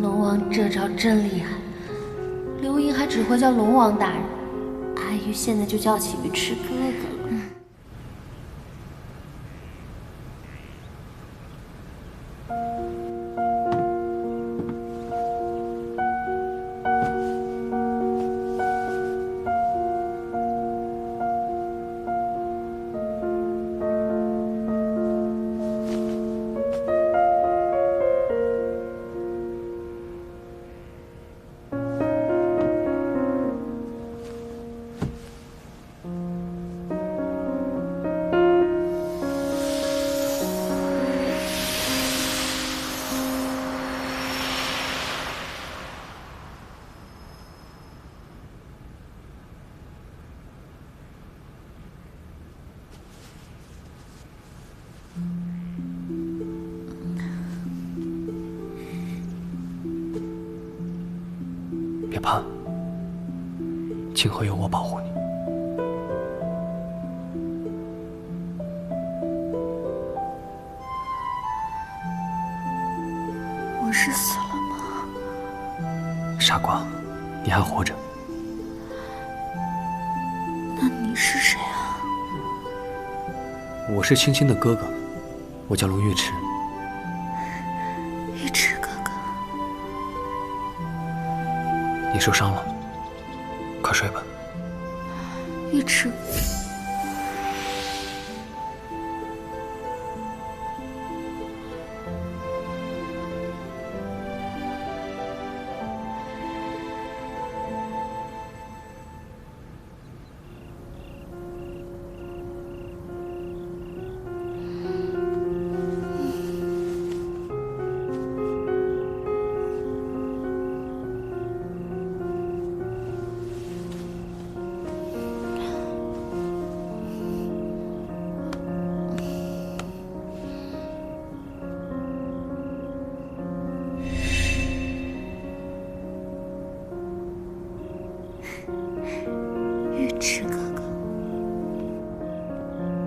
龙王这招真厉害，刘盈还只会叫龙王大人，阿玉现在就叫起鱼池哥哥了。别怕，今后有我保护你。我是死了吗？傻瓜，你还活着。那你是谁啊？我是青青的哥哥，我叫龙月池。玉池哥哥，你受伤了，快睡吧。玉池。玉池哥哥，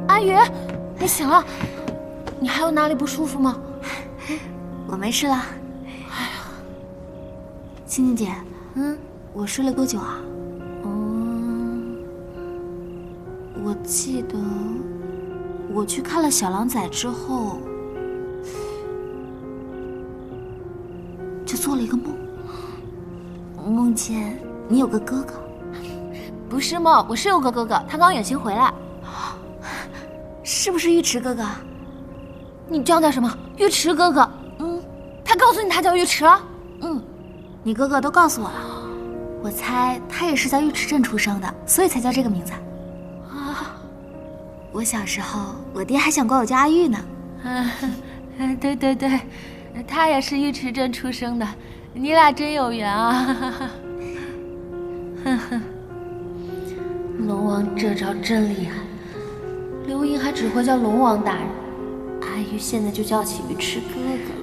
阿宇，你醒了？你还有哪里不舒服吗？我没事了。哎呀，青青姐，我睡了多久啊？我记得我去看了小狼崽之后，就做了一个梦，梦见你有个哥哥。不是梦，我是有个哥哥，他刚远行回来。是不是玉池哥哥？你叫他什么？玉池哥哥。他告诉你他叫玉池了？你哥哥都告诉我了。我猜他也是在玉池镇出生的，所以才叫这个名字。啊，我小时候，我爹还想管我叫阿玉呢。对对对，他也是玉池镇出生的，你俩真有缘啊！龙王这招真厉害，刘盈还只会叫龙王大人，阿玉现在就叫起鱼池哥哥了。